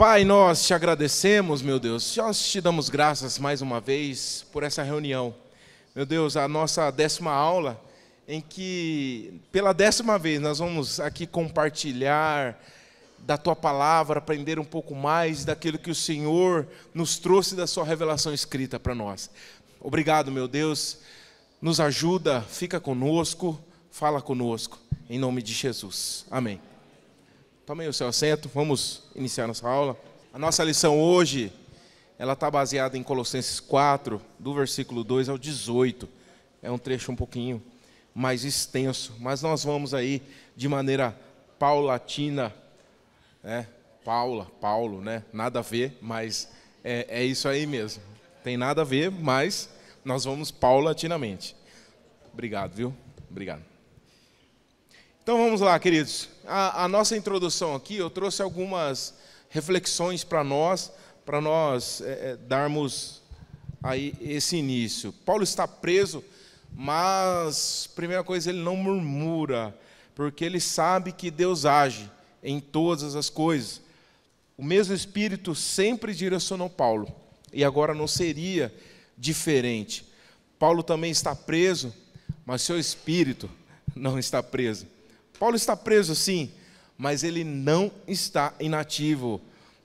Pai, nós te agradecemos, meu Deus, nós te damos graças mais uma vez por essa reunião. Meu Deus, a nossa 10ª aula, em que pela 10ª vez nós vamos aqui compartilhar da Tua Palavra, aprender um pouco mais daquilo que o Senhor nos trouxe da Sua revelação escrita para nós. Obrigado, meu Deus, nos ajuda, fica conosco, fala conosco, em nome de Jesus. Amém. Tomem o seu assento, vamos iniciar nossa aula. A nossa lição hoje, ela está baseada em Colossenses 4, do versículo 2 ao 18. É um trecho um pouquinho mais extenso, mas nós vamos aí de maneira paulatina, né? Paulo, né? Nada a ver, mas é isso aí mesmo. Tem nada a ver, mas nós vamos paulatinamente. Obrigado, viu? Obrigado. Então vamos lá, queridos. A nossa introdução aqui, eu trouxe algumas reflexões para nós darmos aí esse início. Paulo está preso, mas, primeira coisa, ele não murmura, porque ele sabe que Deus age em todas as coisas. O mesmo Espírito sempre direcionou Paulo, e agora não seria diferente. Paulo também está preso, mas seu espírito não está preso. Paulo está preso, sim, mas ele não está inativo.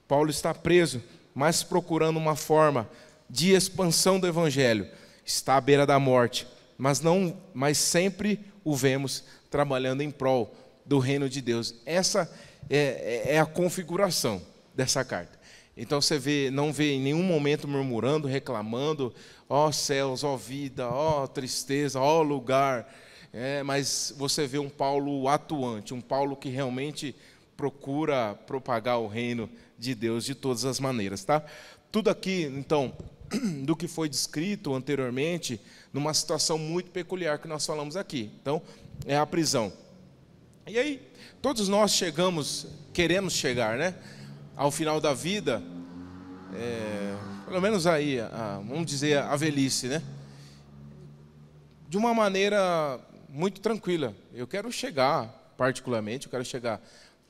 Paulo está preso, mas procurando uma forma de expansão do Evangelho. Está à beira da morte, mas sempre o vemos trabalhando em prol do reino de Deus. Essa é a configuração dessa carta. Então você não vê em nenhum momento murmurando, reclamando, ó céus, ó vida, ó tristeza, ó lugar. Mas você vê um Paulo atuante, um Paulo que realmente procura propagar o reino de Deus de todas as maneiras, tá? Tudo aqui, então, do que foi descrito anteriormente, numa situação muito peculiar que nós falamos aqui. Então, é a prisão. E aí, todos nós queremos chegar, né, ao final da vida, pelo menos aí, vamos dizer, a velhice, né? De uma maneira muito tranquila. Eu quero chegar, particularmente, eu quero chegar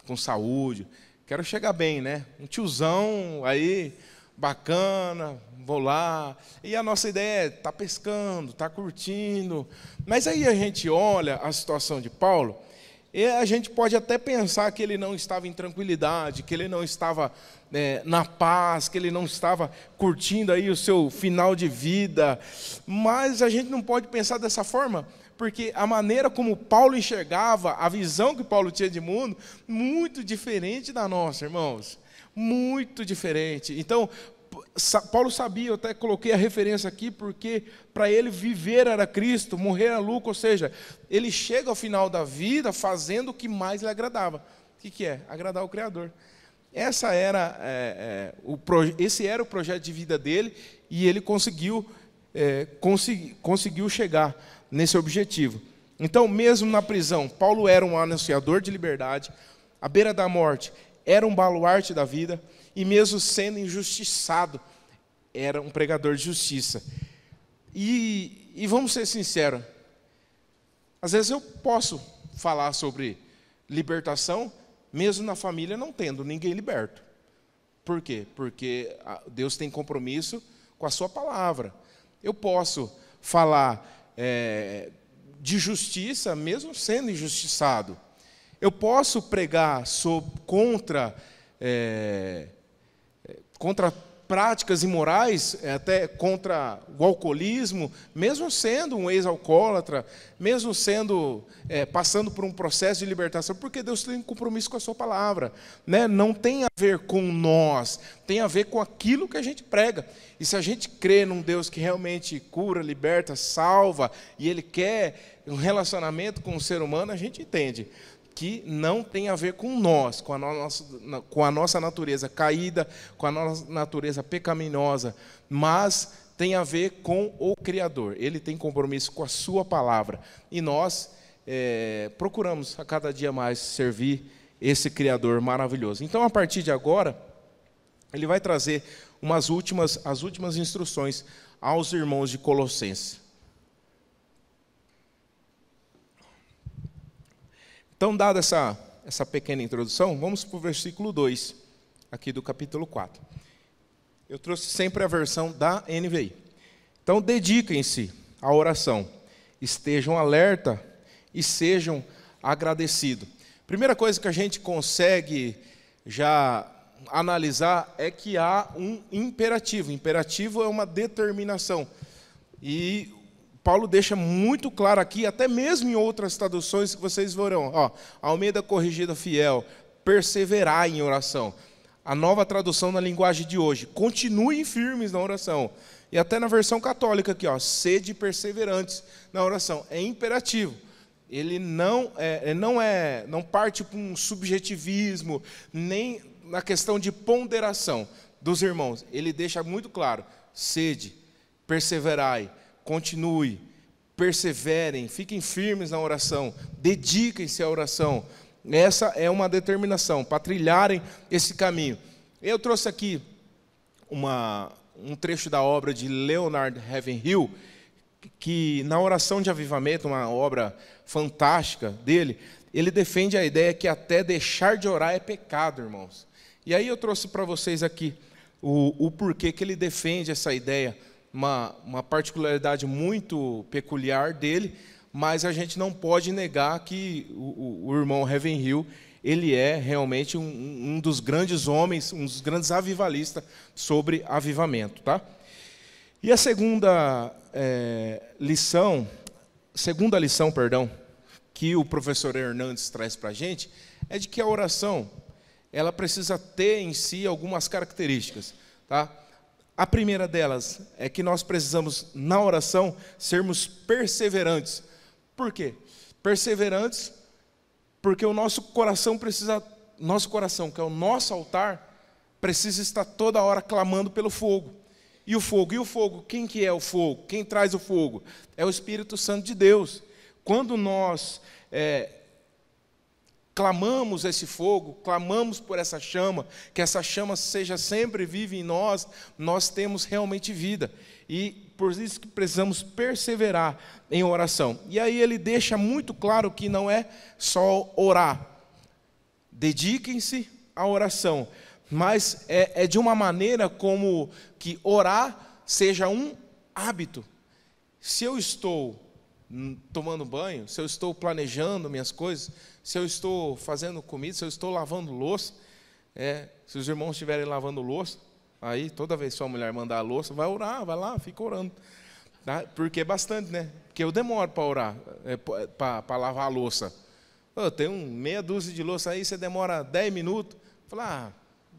com saúde, quero chegar bem, né? Um tiozão aí, bacana, vou lá. E a nossa ideia é estar pescando, estar curtindo. Mas aí a gente olha a situação de Paulo, e a gente pode até pensar que ele não estava em tranquilidade, que ele não estava na paz, que ele não estava curtindo aí o seu final de vida. Mas a gente não pode pensar dessa forma, porque a maneira como Paulo enxergava, a visão que Paulo tinha de mundo, muito diferente da nossa, irmãos. Muito diferente. Então, Paulo sabia, eu até coloquei a referência aqui, porque para ele viver era Cristo, morrer era lucro, ou seja, ele chega ao final da vida fazendo o que mais lhe agradava. O que é? Agradar o Criador. Esse era o projeto de vida dele, e ele conseguiu chegar nesse objetivo. Então, mesmo na prisão, Paulo era um anunciador de liberdade, à beira da morte, era um baluarte da vida, e mesmo sendo injustiçado, era um pregador de justiça. E vamos ser sinceros, às vezes eu posso falar sobre libertação, mesmo na família não tendo ninguém liberto. Por quê? Porque Deus tem compromisso com a sua palavra. Eu posso falar de justiça, mesmo sendo injustiçado. Eu posso pregar contra práticas imorais, até contra o alcoolismo, mesmo sendo um ex-alcoólatra, mesmo passando por um processo de libertação, porque Deus tem compromisso com a sua palavra, né? Não tem a ver com nós, tem a ver com aquilo que a gente prega. E se a gente crê num Deus que realmente cura, liberta, salva, e Ele quer um relacionamento com o ser humano, a gente entende que não tem a ver com nós, com a nossa natureza caída, com a nossa natureza pecaminosa, mas tem a ver com o Criador. Ele tem compromisso com a sua palavra. E nós procuramos a cada dia mais servir esse Criador maravilhoso. Então, a partir de agora, ele vai trazer as últimas instruções aos irmãos de Colossenses. Então, dada essa pequena introdução, vamos para o versículo 2. aqui do capítulo 4. Eu trouxe sempre a versão da NVI. Então, dediquem-se à oração, estejam alerta e sejam agradecidos. Primeira coisa que a gente consegue já analisar é que há um imperativo. Imperativo é uma determinação. E Paulo deixa muito claro aqui, até mesmo em outras traduções que vocês verão. Almeida Corrigida Fiel, perseverar em oração. A nova tradução na linguagem de hoje, continuem firmes na oração. E até na versão católica aqui, sede perseverantes na oração. É imperativo. Ele não parte para um subjetivismo, nem na questão de ponderação dos irmãos. Ele deixa muito claro, sede, perseverai, continue, perseverem, fiquem firmes na oração, dediquem-se à oração. Essa é uma determinação, para trilharem esse caminho. Eu trouxe aqui um trecho da obra de Leonard Ravenhill, que na oração de avivamento, uma obra fantástica dele, ele defende a ideia que até deixar de orar é pecado, irmãos. E aí eu trouxe para vocês aqui o porquê que ele defende essa ideia, uma particularidade muito peculiar dele, mas a gente não pode negar que o irmão Ravenhill, ele é realmente um dos grandes homens, um dos grandes avivalistas sobre avivamento, tá? E a segunda lição, que o professor Hernandes traz para a gente, é de que a oração, ela precisa ter em si algumas características, tá? A primeira delas é que nós precisamos, na oração, sermos perseverantes. Por quê? Perseverantes, porque o nosso coração, que é o nosso altar, precisa estar toda hora clamando pelo fogo. E o fogo, quem que é o fogo? Quem traz o fogo? É o Espírito Santo de Deus. Quando nós clamamos esse fogo, clamamos por essa chama, que essa chama seja sempre viva em nós, nós temos realmente vida. E por isso que precisamos perseverar em oração. E aí ele deixa muito claro que não é só orar. Dediquem-se à oração, mas é de uma maneira como que orar seja um hábito. Se eu estou tomando banho, se eu estou planejando minhas coisas, se eu estou fazendo comida, se eu estou lavando louça, se os irmãos estiverem lavando louça, aí toda vez que sua mulher mandar a louça, vai orar, vai lá, fica orando. Tá? Porque é bastante, né? Porque eu demoro para orar, para lavar a louça. Eu tenho meia dúzia de louça aí, você demora 10 minutos. Fala,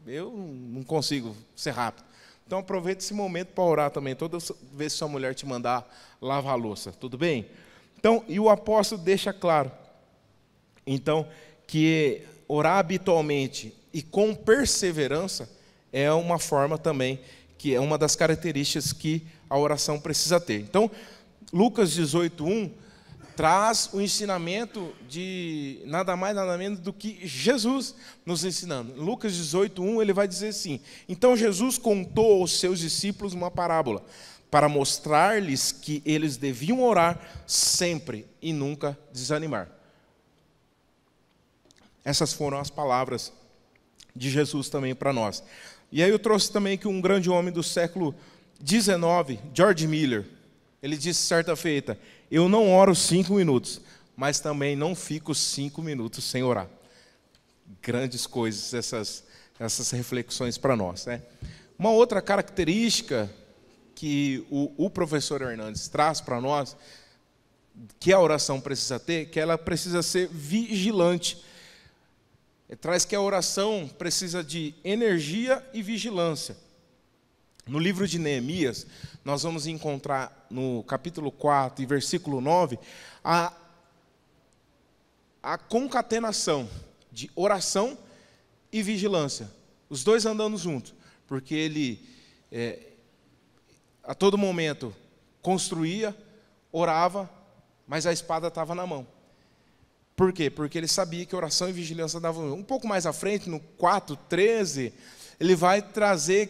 eu não consigo ser rápido. Então aproveite esse momento para orar também, toda vez que sua mulher te mandar lavar a louça, tudo bem? Então, e o apóstolo deixa claro, então, que orar habitualmente e com perseverança é uma forma também, que é uma das características que a oração precisa ter. Então, Lucas 18:1 traz o ensinamento de nada mais, nada menos do que Jesus nos ensinando. Em Lucas 18:1 ele vai dizer assim: então Jesus contou aos seus discípulos uma parábola, para mostrar-lhes que eles deviam orar sempre e nunca desanimar. Essas foram as palavras de Jesus também para nós. E aí eu trouxe também que um grande homem do século XIX, George Miller, ele disse certa feita: eu não oro 5 minutos, mas também não fico 5 minutos sem orar. Grandes coisas essas reflexões para nós, né? Uma outra característica que o professor Hernandes traz para nós, que a oração precisa ter, que ela precisa ser vigilante. Ele traz que a oração precisa de energia e vigilância. No livro de Neemias, nós vamos encontrar no capítulo 4 e versículo 9, a concatenação de oração e vigilância. Os dois andando juntos, porque ele, a todo momento, construía, orava, mas a espada estava na mão. Por quê? Porque ele sabia que oração e vigilância davam. Um pouco mais à frente, no 4:13, ele vai trazer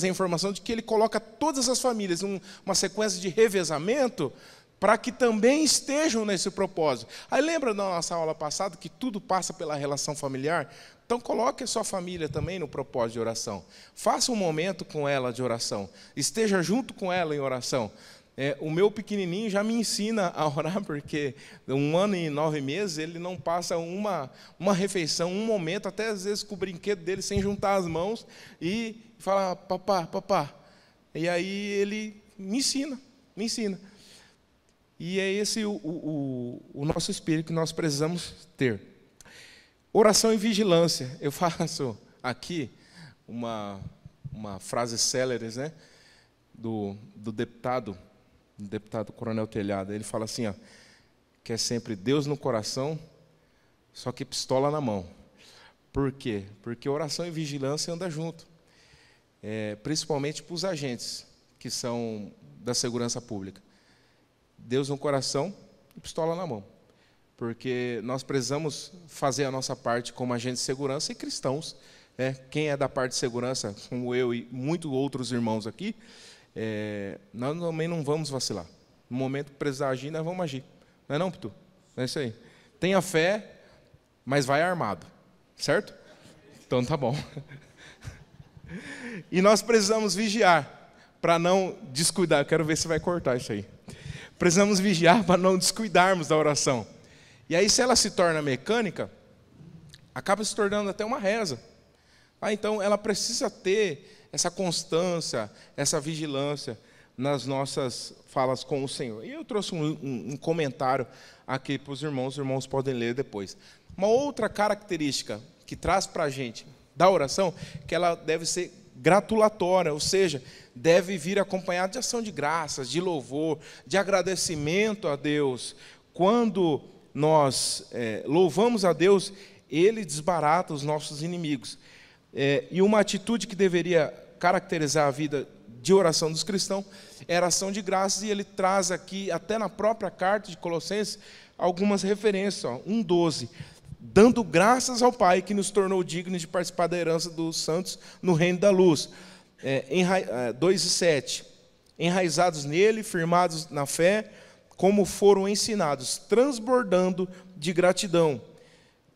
a informação de que ele coloca todas as famílias, uma sequência de revezamento, para que também estejam nesse propósito. Aí lembra da nossa aula passada que tudo passa pela relação familiar? Então coloque a sua família também no propósito de oração. Faça um momento com ela de oração. Esteja junto com ela em oração. O meu pequenininho já me ensina a orar, porque 1 ano e 9 meses ele não passa uma refeição, um momento, até às vezes com o brinquedo dele, sem juntar as mãos e falar, papá, papá. E aí ele me ensina. E é esse o nosso espírito que nós precisamos ter. Oração e vigilância. Eu faço aqui uma frase célere, né, do deputado Coronel Telhado. Ele fala assim, ó, que é sempre Deus no coração, só que pistola na mão. Por quê? Porque oração e vigilância andam junto. Principalmente para os agentes que são da segurança pública. Deus no coração e pistola na mão. Porque nós precisamos fazer a nossa parte como agentes de segurança e cristãos. Quem é da parte de segurança, como eu e muitos outros irmãos aqui, nós também não vamos vacilar. No momento que precisar agir, nós vamos agir. Não é não, Pitu? É isso aí. Tenha fé, mas vai armado. Certo? Então tá bom. E nós precisamos vigiar para não descuidar. Eu quero ver se vai cortar isso aí. Precisamos vigiar para não descuidarmos da oração. E aí, se ela se torna mecânica, acaba se tornando até uma reza. Então, ela precisa ter essa constância, essa vigilância nas nossas falas com o Senhor. E eu trouxe um comentário aqui para os irmãos podem ler depois. Uma outra característica que traz para a gente da oração, que ela deve ser gratulatória, ou seja, deve vir acompanhada de ação de graças, de louvor, de agradecimento a Deus. Quando nós louvamos a Deus, Ele desbarata os nossos inimigos. E uma atitude que deveria caracterizar a vida de oração dos cristãos era ação de graças, e ele traz aqui, até na própria carta de Colossenses, algumas referências. 1:12, dando graças ao Pai que nos tornou dignos de participar da herança dos santos no reino da luz. 2:7, enraizados nele, firmados na fé, como foram ensinados, transbordando de gratidão.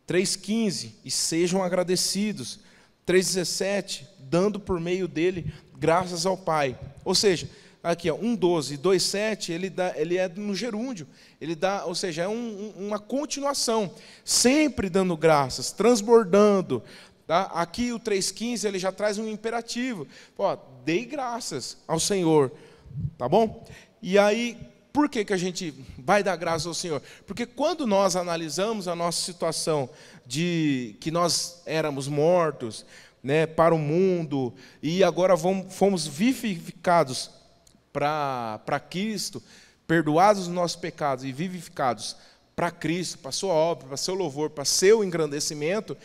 3:15, e sejam agradecidos. 3:17, dando por meio dele graças ao Pai. Ou seja, aqui 1:12 e 2:7, ele é no gerúndio, ele dá, ou seja, é uma continuação, sempre dando graças, transbordando. Tá? Aqui o 3:15 ele já traz um imperativo. Dei graças ao Senhor, tá bom? E aí, por que a gente vai dar graças ao Senhor? Porque quando nós analisamos a nossa situação de que nós éramos mortos, né, para o mundo, e agora fomos vivificados para Cristo, perdoados os nossos pecados e vivificados para Cristo, para a sua obra, para seu louvor, para seu engrandecimento,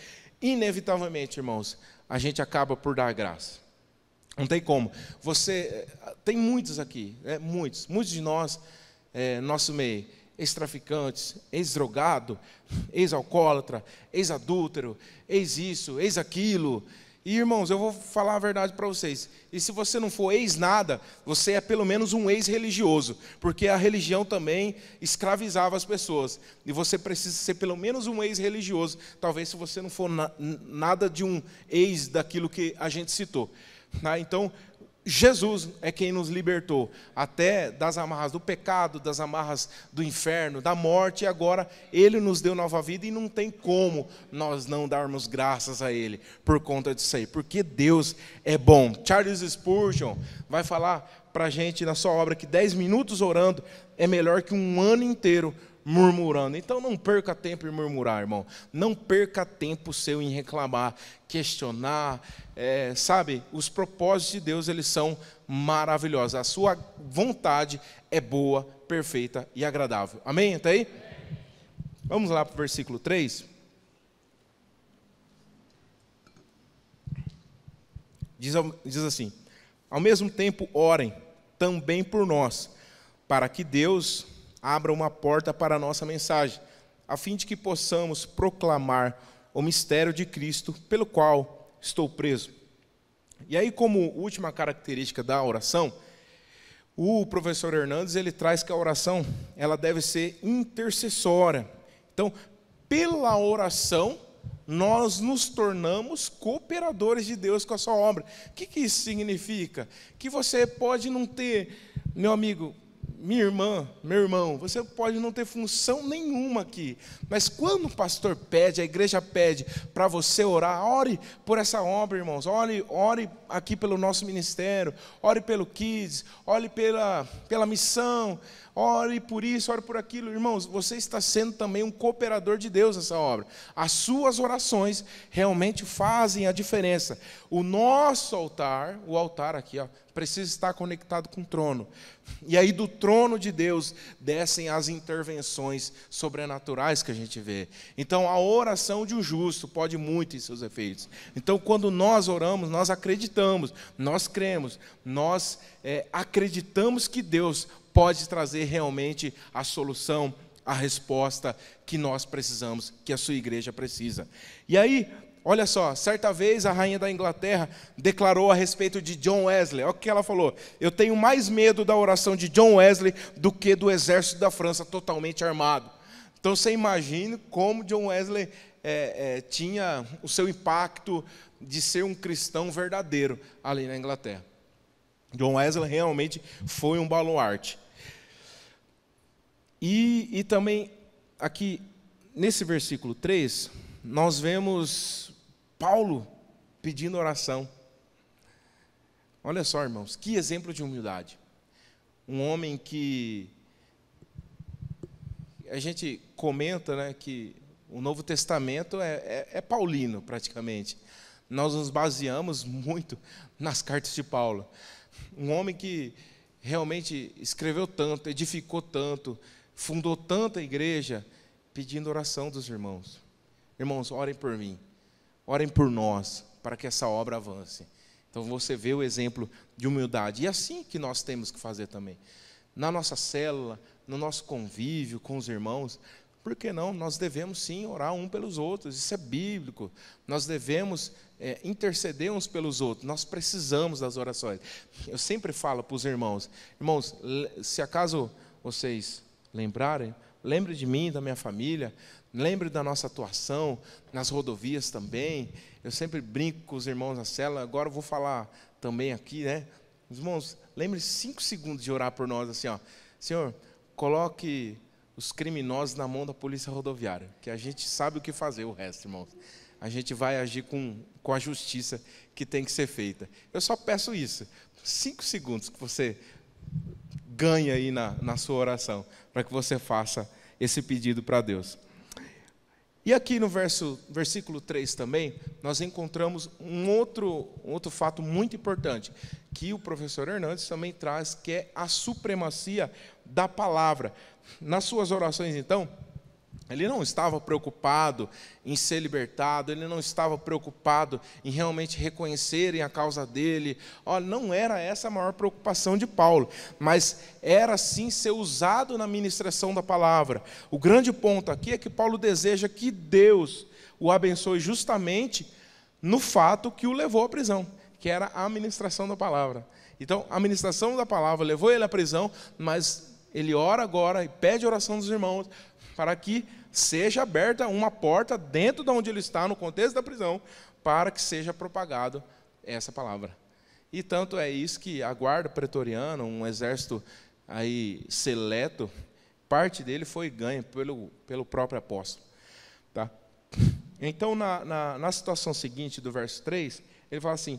inevitavelmente, irmãos, a gente acaba por dar graça. Não tem como. Tem muitos aqui, muitos de nós, nosso meio, ex-traficantes, ex-drogado, ex-alcoólatra, ex-adúltero, ex-isso, ex-aquilo. E, irmãos, eu vou falar a verdade para vocês. E se você não for ex-nada, você é pelo menos um ex-religioso, porque a religião também escravizava as pessoas. E você precisa ser pelo menos um ex-religioso, talvez se você não for nada de um ex daquilo que a gente citou. Então, Jesus é quem nos libertou, até das amarras do pecado, das amarras do inferno, da morte, e agora Ele nos deu nova vida, e não tem como nós não darmos graças a Ele por conta disso aí, porque Deus é bom. Charles Spurgeon vai falar para a gente na sua obra que 10 minutos orando é melhor que um ano inteiro murmurando. Então não perca tempo em murmurar, irmão. Não perca tempo seu em reclamar, questionar. Sabe, os propósitos de Deus, eles são maravilhosos. A sua vontade é boa, perfeita e agradável. Amém? Está aí? Vamos lá para o versículo 3. Diz assim: ao mesmo tempo orem também por nós, para que Deus abra uma porta para a nossa mensagem, a fim de que possamos proclamar o mistério de Cristo, pelo qual estou preso. E aí, como última característica da oração, O professor Hernandes, ele traz que a oração, ela deve ser intercessória. Então, pela oração, nós nos tornamos cooperadores de Deus com a sua obra. O que isso significa? Que você pode não ter, meu amigo, minha irmã, meu irmão, você pode não ter função nenhuma aqui, mas quando o pastor pede, a igreja pede para você orar, ore por essa obra, irmãos, ore aqui pelo nosso ministério, ore pelo Kids, ore pela missão, ore por isso, ore por aquilo. Irmãos, você está sendo também um cooperador de Deus nessa obra. As suas orações realmente fazem a diferença. O nosso altar, o altar aqui, precisa estar conectado com o trono. E aí do trono de Deus descem as intervenções sobrenaturais que a gente vê. Então a oração de um justo pode muito em seus efeitos. Então quando nós oramos, nós acreditamos, nós cremos, nós acreditamos que Deus pode trazer realmente a solução, a resposta que nós precisamos, que a sua igreja precisa. E aí, olha só, certa vez a rainha da Inglaterra declarou a respeito de John Wesley. Olha o que ela falou: eu tenho mais medo da oração de John Wesley do que do exército da França totalmente armado. Então você imagine como John Wesley tinha o seu impacto de ser um cristão verdadeiro ali na Inglaterra. John Wesley realmente foi um baluarte. E também, aqui, nesse versículo 3, nós vemos Paulo pedindo oração. Olha só, irmãos, que exemplo de humildade. Um homem que a gente comenta, né, que o Novo Testamento é paulino, praticamente. Nós nos baseamos muito nas cartas de Paulo. Um homem que realmente escreveu tanto, edificou tanto, fundou tanta igreja, pedindo oração dos irmãos. Irmãos, orem por mim, orem por nós, para que essa obra avance. Então você vê o exemplo de humildade. E é assim que nós temos que fazer também. Na nossa célula, no nosso convívio com os irmãos, por que não? Nós devemos sim orar um pelos outros, isso é bíblico. Nós devemos interceder uns pelos outros, nós precisamos das orações. Eu sempre falo para os irmãos, se acaso vocês lembrarem, lembre de mim, da minha família, lembre da nossa atuação nas rodovias também. Eu sempre brinco com os irmãos na célula, agora eu vou falar também aqui, né? Irmãos, lembre 5 segundos de orar por nós, assim, Senhor, coloque os criminosos na mão da polícia rodoviária, que a gente sabe o que fazer, o resto, irmãos. A gente vai agir com a justiça que tem que ser feita. Eu só peço isso, 5 segundos que você ganha aí na sua oração, para que você faça esse pedido para Deus. E aqui no versículo 3 também, nós encontramos um outro fato muito importante, que o professor Hernandes também traz, que é a supremacia da palavra. Nas suas orações, então, ele não estava preocupado em ser libertado, ele não estava preocupado em realmente reconhecerem a causa dele. Não era essa a maior preocupação de Paulo, mas era sim ser usado na ministração da palavra. O grande ponto aqui é que Paulo deseja que Deus o abençoe justamente no fato que o levou à prisão, que era a ministração da palavra. Então, a ministração da palavra levou ele à prisão, mas ele ora agora e pede oração dos irmãos para que seja aberta uma porta dentro de onde ele está, no contexto da prisão, para que seja propagado essa palavra. E tanto é isso que a guarda pretoriana, um exército aí seleto, parte dele foi ganha pelo próprio apóstolo. Tá? Então, na situação seguinte do verso 3, ele fala assim: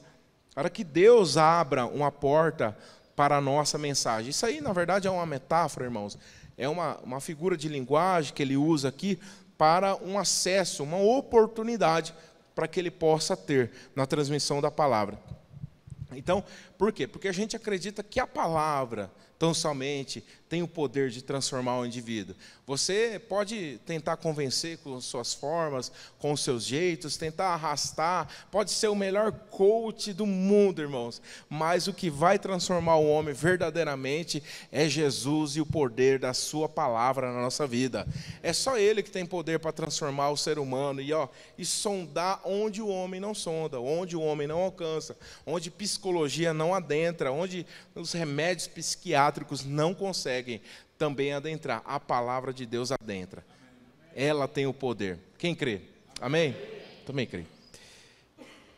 para que Deus abra uma porta para a nossa mensagem. Isso aí, na verdade, é uma metáfora, irmãos. É uma figura de linguagem que ele usa aqui para um acesso, uma oportunidade para que ele possa ter na transmissão da palavra. Então, por quê? Porque a gente acredita que a palavra, tão somente, tem o poder de transformar o indivíduo. Você pode tentar convencer com suas formas, com os seus jeitos, tentar arrastar, pode ser o melhor coach do mundo, irmãos, mas o que vai transformar o homem verdadeiramente é Jesus e o poder da sua palavra na nossa vida. É só Ele que tem poder para transformar o ser humano e sondar onde o homem não sonda, onde o homem não alcança, onde psicologia não adentra, onde os remédios psiquiátricos psiquiátricos não conseguem também adentrar. A palavra de Deus adentra. Ela tem o poder. Quem crê? Amém? Também creio.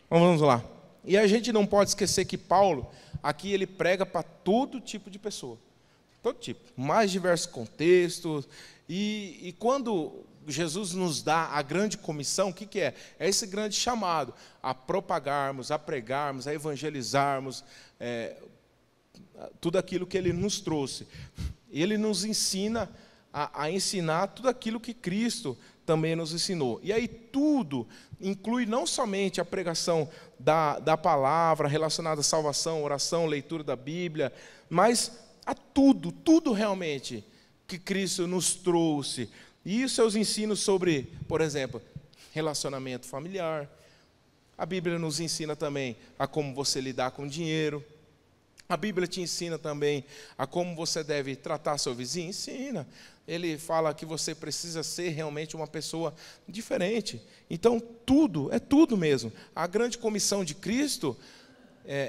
Então, vamos lá. E a gente não pode esquecer que Paulo, aqui ele prega para todo tipo de pessoa. Todo tipo. Mais diversos contextos. E quando Jesus nos dá a grande comissão, o que é? É esse grande chamado a propagarmos, a pregarmos, a evangelizarmos, tudo aquilo que Ele nos trouxe. Ele nos ensina a ensinar tudo aquilo que Cristo também nos ensinou. E aí tudo inclui não somente a pregação da palavra relacionada à salvação, oração, leitura da Bíblia, mas a tudo realmente que Cristo nos trouxe. E os seus ensinos sobre, por exemplo, relacionamento familiar. A Bíblia nos ensina também a como você lidar com dinheiro. A Bíblia te ensina também a como você deve tratar seu vizinho. Ensina. Ele fala que você precisa ser realmente uma pessoa diferente. Então, é tudo mesmo. A grande comissão de Cristo,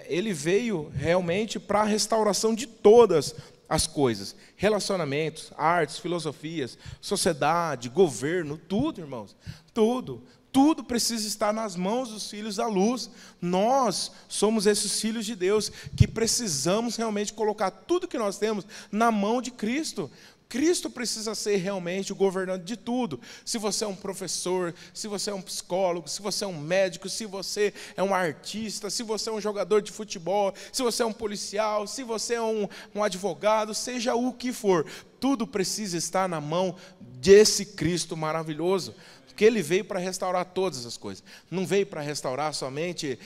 ele veio realmente para a restauração de todas as coisas. Relacionamentos, artes, filosofias, sociedade, governo, tudo, irmãos. Tudo precisa estar nas mãos dos filhos da luz. Nós somos esses filhos de Deus que precisamos realmente colocar tudo que nós temos na mão de Cristo. Cristo precisa ser realmente o governante de tudo. Se você é um professor, se você é um psicólogo, se você é um médico, se você é um artista, se você é um jogador de futebol, se você é um policial, se você é um advogado, seja o que for, tudo precisa estar na mão desse Cristo maravilhoso. Porque Ele veio para restaurar todas as coisas. Não veio para restaurar somente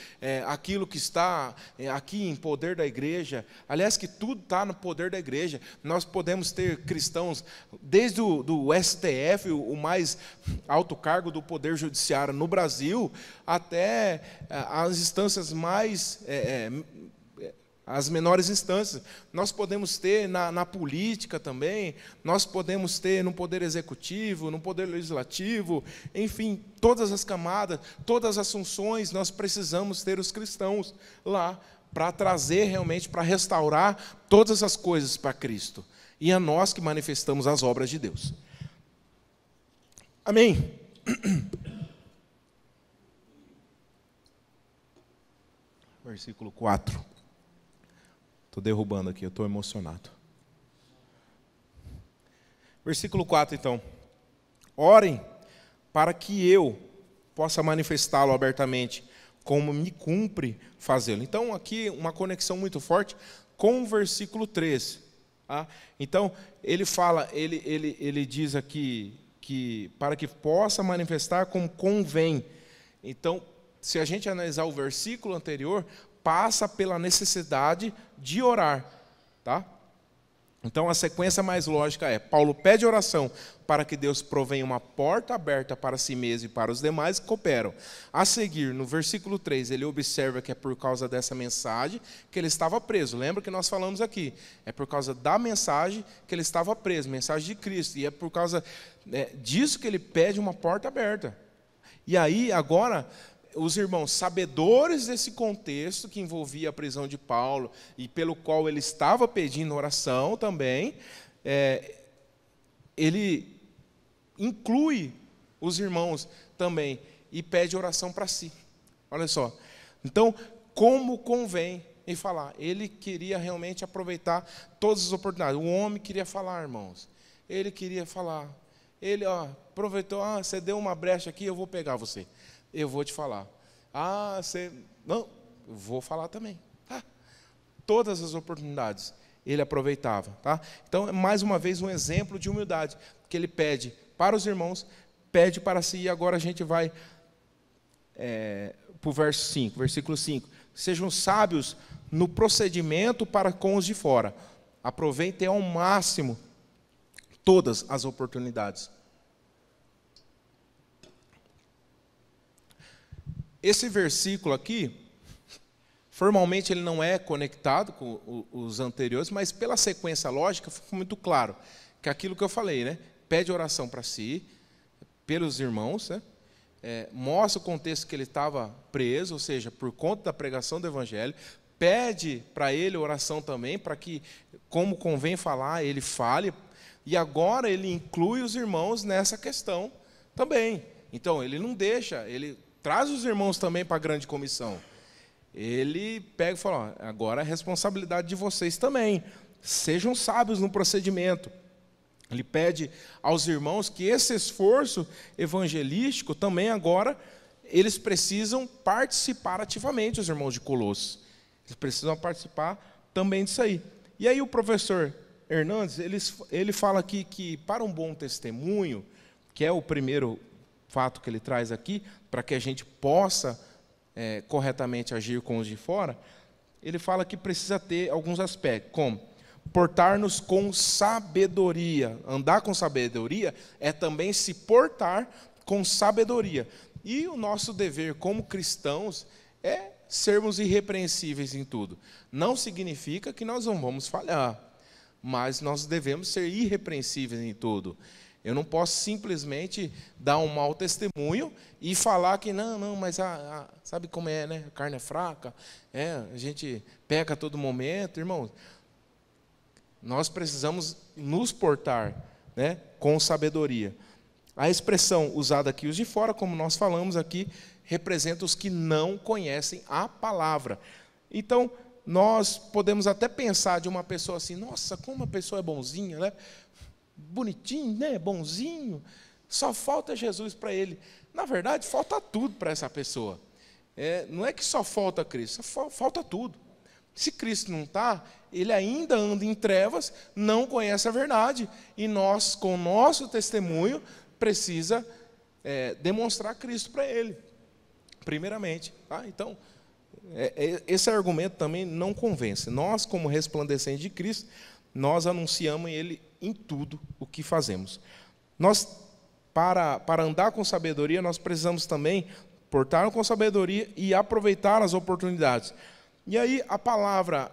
aquilo que está aqui em poder da igreja. Aliás, que tudo está no poder da igreja. Nós podemos ter cristãos, desde do STF, o mais alto cargo do Poder Judiciário no Brasil, até as instâncias mais... as menores instâncias. Nós podemos ter na política também, nós podemos ter no poder executivo, no poder legislativo, enfim, todas as camadas, todas as funções, nós precisamos ter os cristãos lá para trazer realmente, para restaurar todas as coisas para Cristo. E é nós que manifestamos as obras de Deus. Amém? Versículo 4. Estou derrubando aqui, eu estou emocionado. Versículo 4, então. Orem para que eu possa manifestá-lo abertamente, como me cumpre fazê-lo. Então, aqui uma conexão muito forte com o versículo 3. Tá? Então, ele fala, ele diz aqui que para que possa manifestar como convém. Então, se a gente analisar o versículo anterior, passa pela necessidade de orar, tá? Então a sequência mais lógica é: Paulo pede oração para que Deus provenha uma porta aberta para si mesmo e para os demais que cooperam. A seguir, no versículo 3, ele observa que é por causa dessa mensagem que ele estava preso. Lembra que nós falamos aqui? É por causa da mensagem que ele estava preso, mensagem de Cristo. E é por causa disso que ele pede uma porta aberta. E aí, agora, os irmãos, sabedores desse contexto que envolvia a prisão de Paulo e pelo qual ele estava pedindo oração também, ele inclui os irmãos também e pede oração para si. Olha só. Então, como convém em falar? Ele queria realmente aproveitar todas as oportunidades. O homem queria falar, irmãos. Ele queria falar. Ele aproveitou, você deu uma brecha aqui, eu vou pegar você. Eu vou te falar. Não, eu vou falar também. Todas as oportunidades ele aproveitava. Tá? Então, é mais uma vez um exemplo de humildade, que ele pede para os irmãos, pede para si, e agora a gente vai para o verso 5, versículo 5. Sejam sábios no procedimento para com os de fora. Aproveitem ao máximo todas as oportunidades. Esse versículo aqui, formalmente ele não é conectado com os anteriores, mas pela sequência lógica ficou muito claro que aquilo que eu falei, né? Pede oração para si, pelos irmãos, né? Mostra o contexto que ele estava preso, ou seja, por conta da pregação do Evangelho, pede para ele oração também, para que, como convém falar, ele fale. E agora ele inclui os irmãos nessa questão também. Então, ele não deixa, ele traz os irmãos também para a grande comissão. Ele pega e fala, ó, agora é responsabilidade de vocês também. Sejam sábios no procedimento. Ele pede aos irmãos que esse esforço evangelístico também agora, eles precisam participar ativamente, os irmãos de Colossos. Eles precisam participar também disso aí. E aí o professor Hernandes, ele fala aqui que para um bom testemunho, que é o primeiro fato que ele traz aqui, para que a gente possa corretamente agir com os de fora, ele fala que precisa ter alguns aspectos, como portar-nos com sabedoria. Andar com sabedoria é também se portar com sabedoria. E o nosso dever como cristãos é sermos irrepreensíveis em tudo. Não significa que nós não vamos falhar, mas nós devemos ser irrepreensíveis em tudo. Eu não posso simplesmente dar um mau testemunho e falar que não, mas sabe como é, né? A carne é fraca, a gente peca a todo momento, irmãos. Nós precisamos nos portar, né, com sabedoria. A expressão usada aqui, os de fora, como nós falamos aqui, representa os que não conhecem a palavra. Então, nós podemos até pensar de uma pessoa assim, nossa, como uma pessoa é bonzinha, né? Bonitinho, né? Bonzinho, só falta Jesus para ele. Na verdade, falta tudo para essa pessoa. Não é que só falta Cristo, falta tudo. Se Cristo não está, ele ainda anda em trevas, não conhece a verdade. E nós, com o nosso testemunho, precisa demonstrar Cristo para ele, primeiramente. Tá? Então, esse argumento também não convence. Nós, como resplandecentes de Cristo, nós anunciamos ele em tudo o que fazemos. Nós, para andar com sabedoria, nós precisamos também portar com sabedoria e aproveitar as oportunidades. E aí, a palavra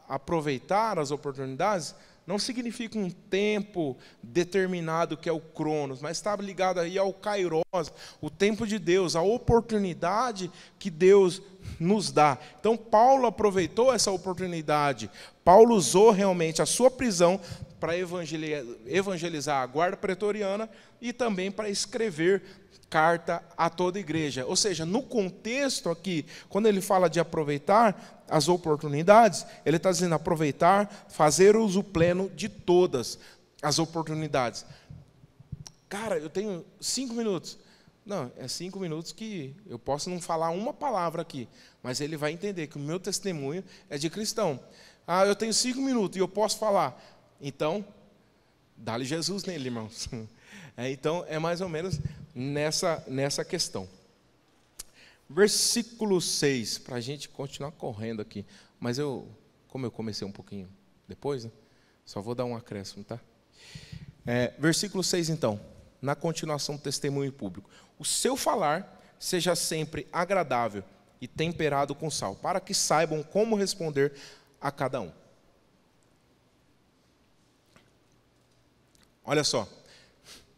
aproveitar as oportunidades não significa um tempo determinado que é o Cronos, mas está ligado aí ao Kairos, o tempo de Deus, a oportunidade que Deus nos dá. Então, Paulo aproveitou essa oportunidade. Paulo usou realmente a sua prisão para evangelizar a guarda pretoriana e também para escrever carta a toda a igreja. Ou seja, no contexto aqui, quando ele fala de aproveitar as oportunidades, ele está dizendo aproveitar, fazer uso pleno de todas as oportunidades. Cara, eu tenho 5 minutos. Não, é 5 minutos que eu posso não falar uma palavra aqui, mas ele vai entender que o meu testemunho é de cristão. Ah, eu tenho 5 minutos e eu posso falar. Então, dá-lhe Jesus nele, irmãos. Então, é mais ou menos nessa questão. Versículo 6, para a gente continuar correndo aqui. Mas como eu comecei um pouquinho depois, né, só vou dar um acréscimo, tá? Versículo 6, então, na continuação do testemunho público. O seu falar seja sempre agradável e temperado com sal, para que saibam como responder a cada um. Olha só.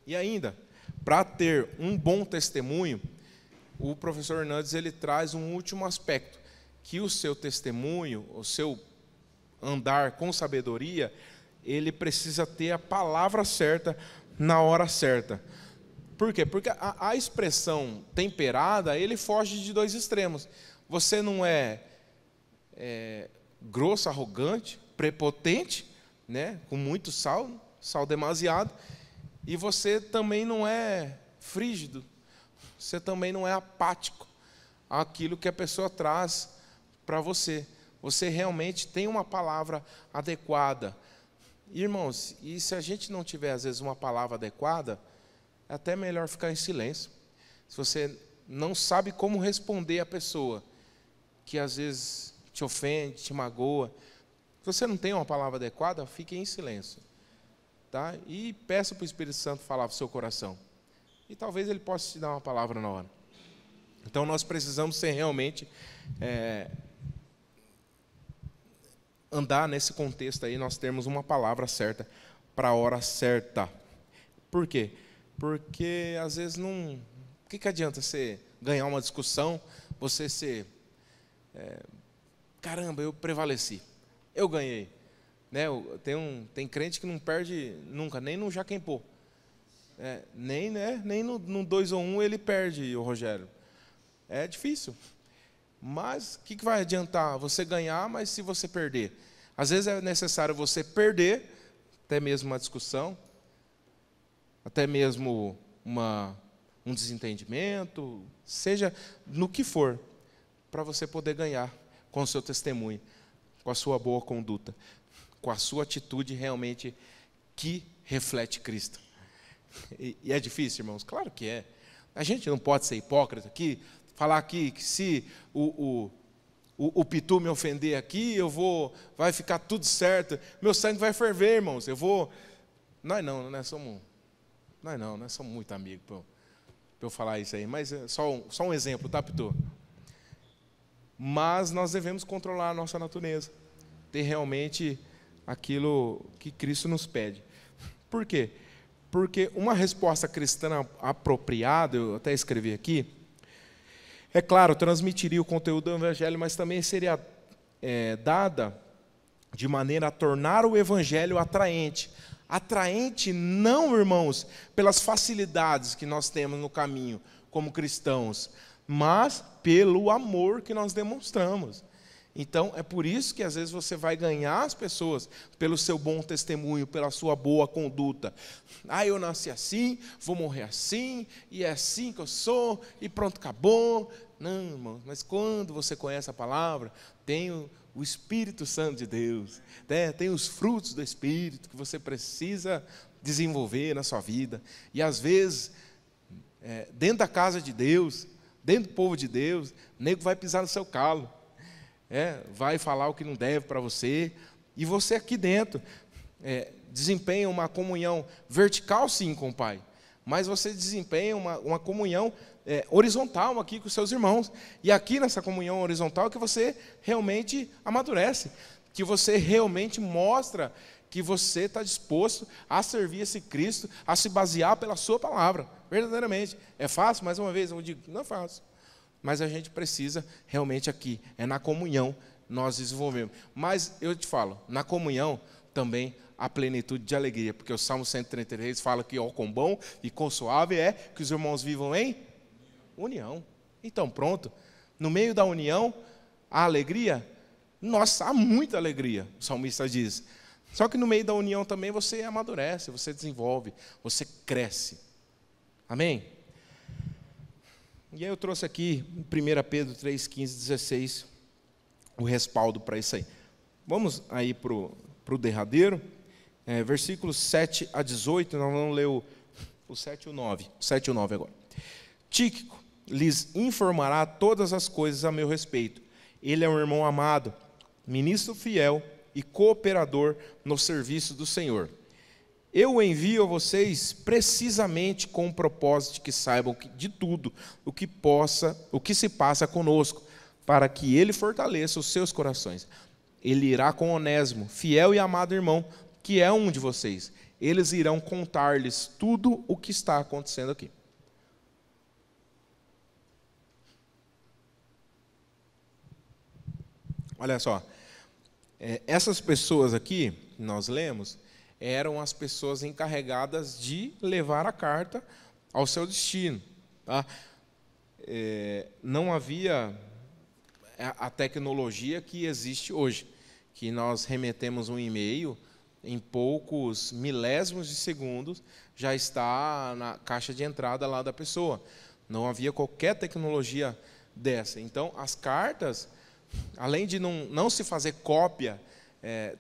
E ainda, para ter um bom testemunho, o professor Hernandes ele traz um último aspecto, que o seu testemunho, o seu andar com sabedoria, ele precisa ter a palavra certa na hora certa. Por quê? Porque a expressão temperada, ele foge de 2 extremos. Você não é grosso, arrogante, prepotente, né, com muito sal demasiado, e você também não é frígido, você também não é apático àquilo que a pessoa traz para você. Você realmente tem uma palavra adequada. Irmãos, e se a gente não tiver, às vezes, uma palavra adequada, é até melhor ficar em silêncio. Se você não sabe como responder à pessoa que, às vezes, te ofende, te magoa, se você não tem uma palavra adequada, fique em silêncio. Tá? E peça para o Espírito Santo falar para o seu coração. E talvez ele possa te dar uma palavra na hora. Então, nós precisamos ser realmente... andar nesse contexto aí, nós temos uma palavra certa para a hora certa. Por quê? Porque, às vezes, não... O que adianta você ganhar uma discussão, você ser caramba, eu prevaleci, eu ganhei. Né? Tem crente que não perde nunca, nem no Jaquempô. Nem no 2 ou 1 ele perde, o Rogério. É difícil. Mas o que vai adiantar você ganhar, mas se você perder? Às vezes é necessário você perder, até mesmo uma discussão, até mesmo um desentendimento, seja no que for, para você poder ganhar com o seu testemunho, com a sua boa conduta, com a sua atitude realmente que reflete Cristo. E é difícil, irmãos? Claro que é. A gente não pode ser hipócrita aqui, falar aqui que se o Pitu me ofender aqui, vai ficar tudo certo, meu sangue vai ferver, irmãos. Nós somos muito amigos para eu falar isso aí, mas é só um exemplo, tá, Pitu? Mas nós devemos controlar a nossa natureza, ter realmente aquilo que Cristo nos pede. Por quê? Porque uma resposta cristã apropriada, eu até escrevi aqui, é claro, transmitiria o conteúdo do Evangelho, mas também seria dada de maneira a tornar o Evangelho atraente. Atraente não, irmãos, pelas facilidades que nós temos no caminho como cristãos, mas pelo amor que nós demonstramos. Então, é por isso que às vezes você vai ganhar as pessoas pelo seu bom testemunho, pela sua boa conduta. Eu nasci assim, vou morrer assim, e é assim que eu sou, e pronto, acabou. Não, irmão, mas quando você conhece a palavra, tem o Espírito Santo de Deus, né? Tem os frutos do Espírito que você precisa desenvolver na sua vida. E às vezes, dentro da casa de Deus, dentro do povo de Deus, o nego vai pisar no seu calo. Vai falar o que não deve para você, e você aqui dentro desempenha uma comunhão vertical, sim, com o Pai, mas você desempenha uma comunhão horizontal aqui com os seus irmãos, e aqui nessa comunhão horizontal que você realmente amadurece, que você realmente mostra que você está disposto a servir esse Cristo, a se basear pela sua palavra, verdadeiramente. É fácil? Mais uma vez, eu digo, não é fácil. Mas a gente precisa realmente aqui, na comunhão nós desenvolvemos. Mas eu te falo, na comunhão também há plenitude de alegria, porque o Salmo 133 fala que ó, quão bom e quão suave é que os irmãos vivam em união. Então pronto, no meio da união, a alegria, nossa, há muita alegria, o salmista diz. Só que no meio da união também você amadurece, você desenvolve, você cresce. Amém? E aí eu trouxe aqui, em 1 Pedro 3, 15, 16, o respaldo para isso aí. Vamos aí para o derradeiro, versículos 7 a 18, nós vamos ler o 7 e o 9. O 7 e o 9 agora. Tíquico lhes informará todas as coisas a meu respeito. Ele é um irmão amado, ministro fiel e cooperador no serviço do Senhor. Eu o envio a vocês precisamente com o propósito de que saibam de tudo o que se passa conosco, para que ele fortaleça os seus corações. Ele irá com Onésimo, fiel e amado irmão, que é um de vocês. Eles irão contar-lhes tudo o que está acontecendo aqui. Olha só, essas pessoas aqui, que nós lemos, eram as pessoas encarregadas de levar a carta ao seu destino. Tá? Não havia a tecnologia que existe hoje, que nós remetemos um e-mail, em poucos milésimos de segundos, já está na caixa de entrada lá da pessoa. Não havia qualquer tecnologia dessa. Então, as cartas, além de não se fazer cópia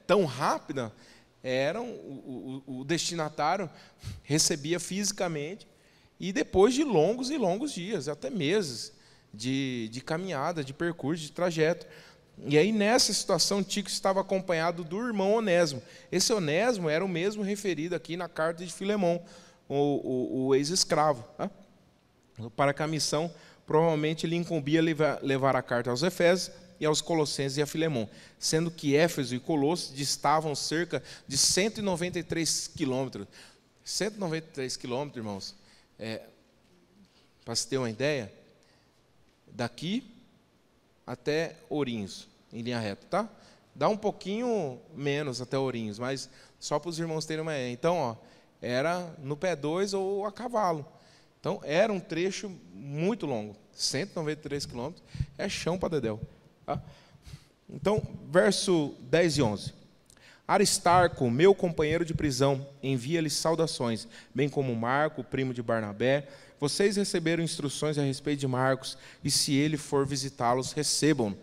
tão rápida, o destinatário recebia fisicamente, e depois de longos e longos dias, até meses de caminhada, de percurso, de trajeto. E aí, nessa situação, Tíquico estava acompanhado do irmão Onésimo. Esse Onésimo era o mesmo referido aqui na carta de Filemão, o ex-escravo. Tá? Para que a missão, provavelmente, lhe incumbia levar a carta aos Efésios, e aos Colossenses e a Filemão, sendo que Éfeso e Colossos distavam cerca de 193 quilômetros. 193 quilômetros, irmãos, para se ter uma ideia, daqui até Ourinhos, em linha reta, tá? Dá um pouquinho menos até Ourinhos, mas só para os irmãos terem uma ideia. Então, ó, era no pé 2 ou a cavalo. Então, era um trecho muito longo, 193 quilômetros, é chão para dedéu. Tá? Então, verso 10 e 11. Aristarco, meu companheiro de prisão, envia-lhe saudações, bem como Marco, primo de Barnabé. Vocês receberam instruções a respeito de Marcos, e se ele for visitá-los, recebam-no.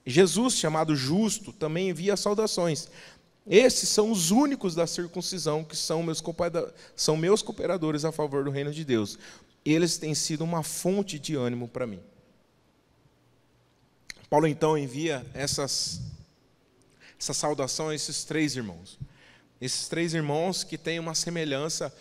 Jesus, chamado Justo, também envia saudações. Esses são os únicos da circuncisão que são meus cooperadores a favor do reino de Deus. Eles têm sido uma fonte de ânimo para mim. Paulo, então, envia essa saudação a esses 3 irmãos. Esses 3 irmãos que têm uma semelhança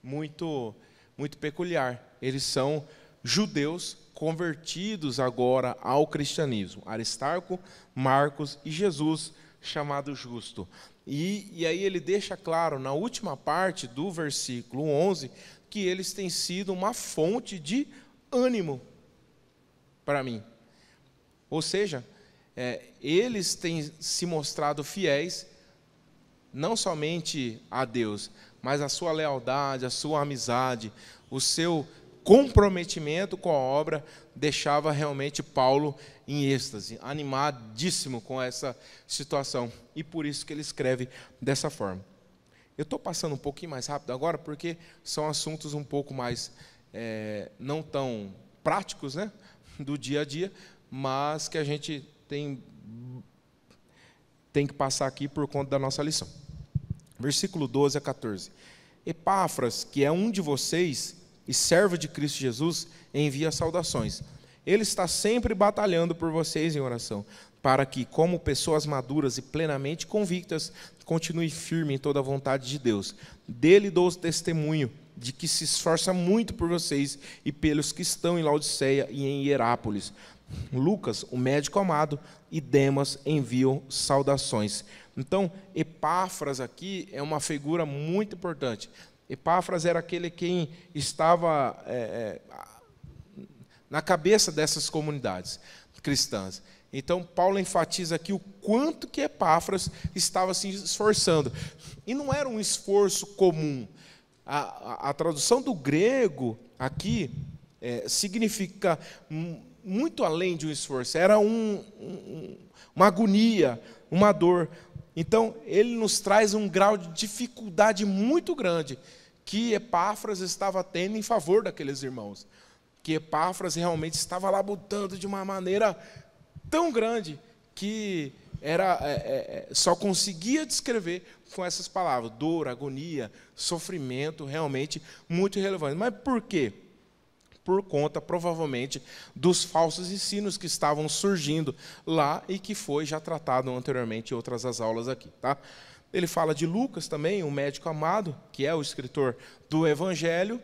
muito, muito peculiar. Eles são judeus convertidos agora ao cristianismo. Aristarco, Marcos e Jesus, chamado Justo. E aí ele deixa claro, na última parte do versículo 11, que eles têm sido uma fonte de ânimo para mim. Ou seja, eles têm se mostrado fiéis, não somente a Deus, mas a sua lealdade, a sua amizade, o seu comprometimento com a obra, deixava realmente Paulo em êxtase, animadíssimo com essa situação. E por isso que ele escreve dessa forma. Eu estou passando um pouquinho mais rápido agora, porque são assuntos um pouco mais, não tão práticos, né, do dia a dia, mas que a gente tem que passar aqui por conta da nossa lição. Versículo 12 a 14. Epáfras, que é um de vocês e servo de Cristo Jesus, envia saudações. Ele está sempre batalhando por vocês em oração, para que, como pessoas maduras e plenamente convictas, continue firme em toda a vontade de Deus. Dele dou testemunho de que se esforça muito por vocês e pelos que estão em Laodiceia e em Hierápolis. Lucas, o médico amado, e Demas enviam saudações. Então, Epáfras aqui é uma figura muito importante. Epáfras era aquele quem estava na cabeça dessas comunidades cristãs. Então, Paulo enfatiza aqui o quanto que Epáfras estava se esforçando. E não era um esforço comum. A tradução do grego aqui significa muito além de um esforço. Era uma agonia, uma dor. Então, ele nos traz um grau de dificuldade muito grande que Epáfras estava tendo em favor daqueles irmãos. Que Epáfras realmente estava labutando de uma maneira tão grande que só conseguia descrever com essas palavras: dor, agonia, sofrimento, realmente muito relevante. Mas por quê? Por conta, provavelmente, dos falsos ensinos que estavam surgindo lá e que foi já tratado anteriormente em outras das aulas aqui. Tá? Ele fala de Lucas também, um médico amado, que é o escritor do Evangelho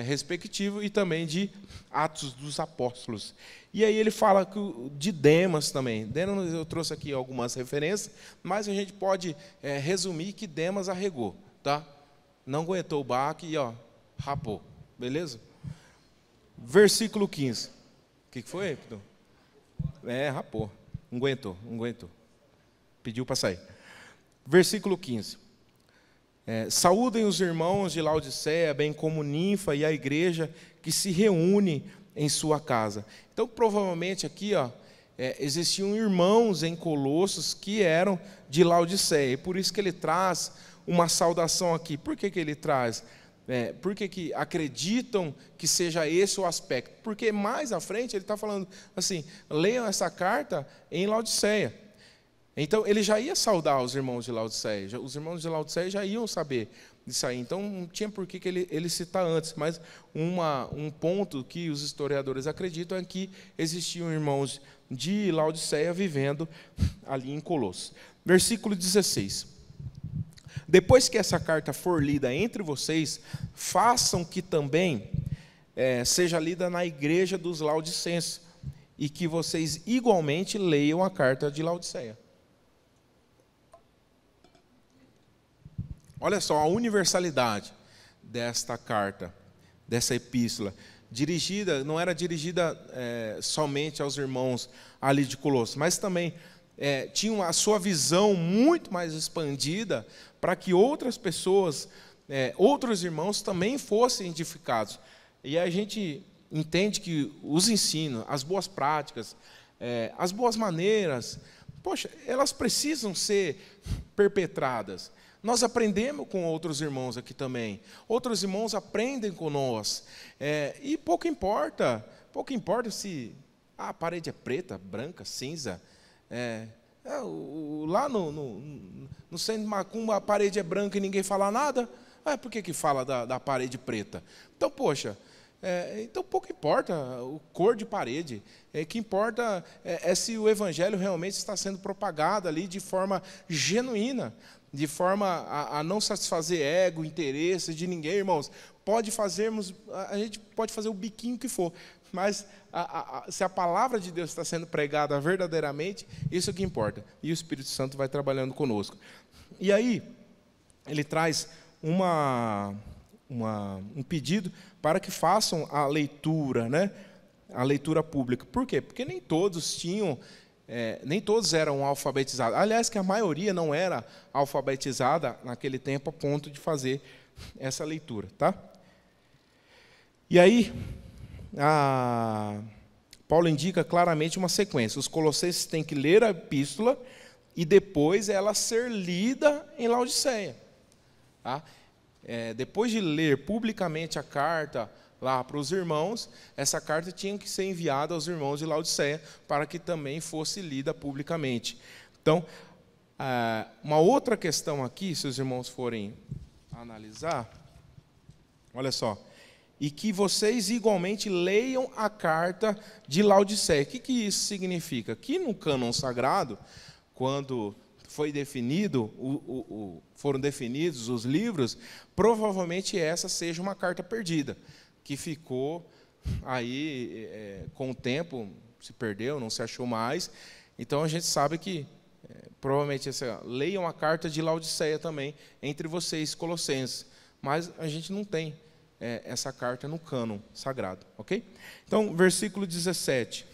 respectivo, e também de Atos dos Apóstolos. E aí ele fala de Demas também. Demas, eu trouxe aqui algumas referências, mas a gente pode resumir que Demas arregou. Tá? Não aguentou o baque e rapou. Beleza? Versículo 15. O que foi, Pedro? Rapou. Não aguentou. Pediu para sair. Versículo 15. Saúdem os irmãos de Laodiceia, bem como Ninfa e a igreja que se reúne em sua casa. Então, provavelmente aqui, existiam irmãos em Colossos que eram de Laodiceia. E por isso que ele traz uma saudação aqui. Por que ele traz? Por que acreditam que seja esse o aspecto? Porque mais à frente ele está falando assim: leiam essa carta em Laodiceia. Então ele já ia saudar os irmãos de Laodiceia. Os irmãos de Laodiceia já iam saber disso aí. Então não tinha por que ele citar antes. Mas um ponto que os historiadores acreditam é que existiam irmãos de Laodiceia vivendo ali em Colossos. Versículo 16. Depois que essa carta for lida entre vocês, façam que também seja lida na igreja dos laodicenses, e que vocês igualmente leiam a carta de Laodiceia. Olha só a universalidade desta carta, dessa epístola, não era dirigida somente aos irmãos ali de Colossos, mas também tinham a sua visão muito mais expandida para que outras pessoas, outros irmãos também fossem edificados. E a gente entende que os ensinos, as boas práticas, as boas maneiras, poxa, elas precisam ser perpetradas. Nós aprendemos com outros irmãos aqui também. Outros irmãos aprendem com nós. E pouco importa se a parede é preta, branca, cinza. Lá no centro de Macumba a parede é branca e ninguém fala nada. Por que fala da parede preta? Então, poxa, então pouco importa a cor de parede. O que importa é se o evangelho realmente está sendo propagado ali de forma genuína, de forma a não satisfazer ego, interesse de ninguém, irmãos. A gente pode fazer o biquinho que for, mas se a palavra de Deus está sendo pregada verdadeiramente, isso é o que importa. E o Espírito Santo vai trabalhando conosco. E aí, ele traz um pedido para que façam a leitura, né? A leitura pública. Por quê? Porque nem todos eram alfabetizados. Aliás, que a maioria não era alfabetizada naquele tempo a ponto de fazer essa leitura, tá? E aí, Paulo indica claramente uma sequência. Os colossenses têm que ler a epístola e depois ela ser lida em Laodiceia. Tá? Depois de ler publicamente a carta lá para os irmãos, essa carta tinha que ser enviada aos irmãos de Laodiceia para que também fosse lida publicamente. Então, uma outra questão aqui, se os irmãos forem analisar, olha só, e que vocês igualmente leiam a carta de Laodiceia. O que isso significa? Que no cânon sagrado, quando foi definido, foram definidos os livros, provavelmente essa seja uma carta perdida, que ficou aí, com o tempo, se perdeu, não se achou mais. Então, a gente sabe que, provavelmente, leiam a carta de Laodiceia também, entre vocês, colossenses. Mas a gente não tem essa carta no cânon sagrado, ok? Então, versículo 17.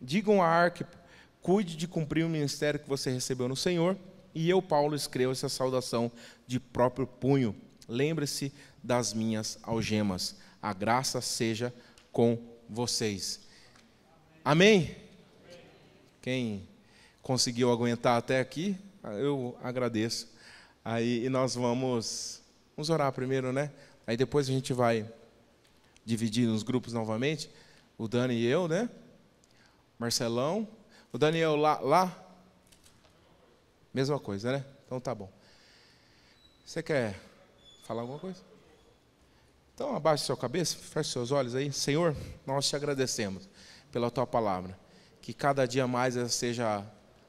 Digam a Arquipo, cuide de cumprir o ministério que você recebeu no Senhor, e eu, Paulo, escrevo essa saudação de próprio punho. Lembre-se das minhas algemas. A graça seja com vocês. Amém? Quem conseguiu aguentar até aqui, eu agradeço. Aí nós vamos orar primeiro, né? Aí depois a gente vai dividir nos grupos novamente. O Dani e eu, né? Marcelão. O Daniel lá? Mesma coisa, né? Então tá bom. Você quer falar alguma coisa? Então abaixe sua cabeça, feche seus olhos aí. Senhor, nós te agradecemos pela tua palavra. Que cada dia mais ela seja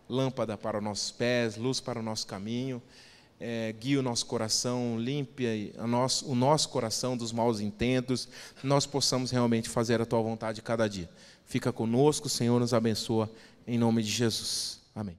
lâmpada para os nossos pés, luz para o nosso caminho. Guie o nosse coração, limpe o nosso coração dos maus intentos, nós possamos realmente fazer a tua vontade cada dia. Fica conosco, Senhor, nos abençoa, em nome de Jesus. Amém.